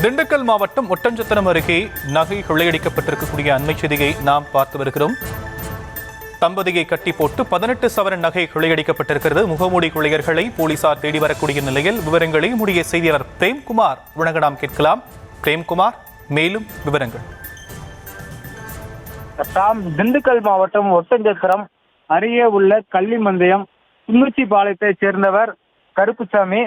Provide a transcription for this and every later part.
திண்டுக்கல் மாவட்டம் ஒட்டன்சத்திரம் அருகே நகை கொள்ளையடிக்கப்பட்டிருக்கக்கூடிய அண்மை செய்தியை நாம் பார்த்து வருகிறோம். தம்பதியை கட்டி போட்டு 18 சவரன் நகை கொள்ளையடிக்கப்பட்டிருக்கிறது. முகமூடி கொள்ளையர்களை போலீசார் தேடி வரக்கூடிய நிலையில் விவரங்களை நம்முடைய செய்தியாளர் பிரேம்குமார் வழங்க நாம் கேட்கலாம். பிரேம்குமார், மேலும் விவரங்கள். திண்டுக்கல் மாவட்டம் ஒட்டன்சத்திரம் அருகே உள்ள கள்ளிமந்தயம் குன்னுச்சிபாளையத்தைச் சேர்ந்தவர் கருப்புசாமி.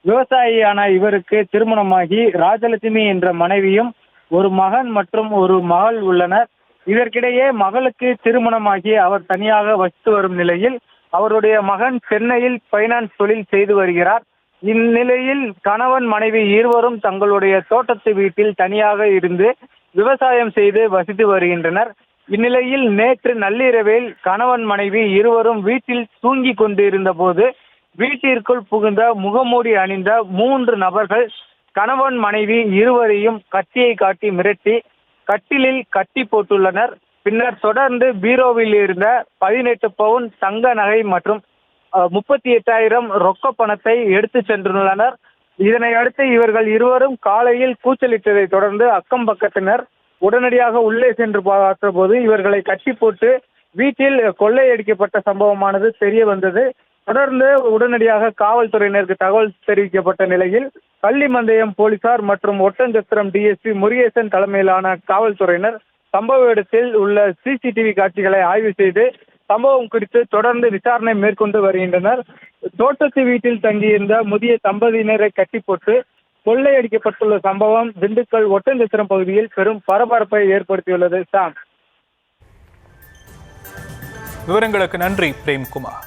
விவசாயியான இவருக்கு திருமணமாகி ராஜலட்சுமி என்ற மனைவியும் ஒரு மகன் மற்றும் ஒரு மகள் உள்ளனர். இதற்கிடையே மகளுக்கு திருமணமாகி அவர் தனியாக வசித்து வரும் நிலையில் அவருடைய மகன் சென்னையில் பைனான்ஸ் தொழில் செய்து வருகிறார். இந்நிலையில் கணவன் மனைவி இருவரும் தங்களுடைய தோட்டத்து வீட்டில் தனியாக இருந்து விவசாயம் செய்து வசித்து வருகின்றனர். இந்நிலையில் நேற்று நள்ளிரவில் கணவன் மனைவி இருவரும் வீட்டில் தூங்கி கொண்டிருந்த போது வீட்டிற்குள் புகுந்த முகமூடி அணிந்த 3 நபர்கள் கணவன் மனைவி இருவரையும் கத்தியை காட்டி மிரட்டி கட்டிலில் கட்டி போட்டுள்ளனர். பின்னர் தொடர்ந்து பீரோவில் இருந்த 18 பவுன் தங்க நகை மற்றும் 38,000 ரொக்க பணத்தை எடுத்து சென்றுள்ளனர். இதனை அடுத்து இவர்கள் இருவரும் காலையில் கூச்சலிட்டதை தொடர்ந்து அக்கம் பக்கத்தினர் உடனடியாக உள்ளே சென்று பார்த்த போது இவர்களை கட்டி போட்டு வீட்டில் கொள்ளையடிக்கப்பட்ட சம்பவமானது தெரிய வந்தது. தொடர்ந்து உடனடியாக காவல்துறையினருக்கு தகவல் தெரிவிக்கப்பட்ட நிலையில் கள்ளிமந்தயம் போலீசார் மற்றும் ஒட்டன்சத்திரம் டிஎஸ்பி முருகேசன் தலைமையிலான காவல்துறையினர் சம்பவ இடத்தில் உள்ள சிசிடிவி காட்சிகளை ஆய்வு செய்து சம்பவம் குறித்து தொடர்ந்து விசாரணை மேற்கொண்டு வருகின்றனர். தோட்டத்து வீட்டில் தங்கியிருந்த முதிய தம்பதியினரை கட்டி போட்டு கொள்ளையடிக்கப்பட்டுள்ள சம்பவம் திண்டுக்கல் ஒட்டன்சத்திரம் பகுதியில் பெரும் பரபரப்பை ஏற்படுத்தியுள்ளது. விவரங்களுக்கு நன்றி பிரேம்குமார்.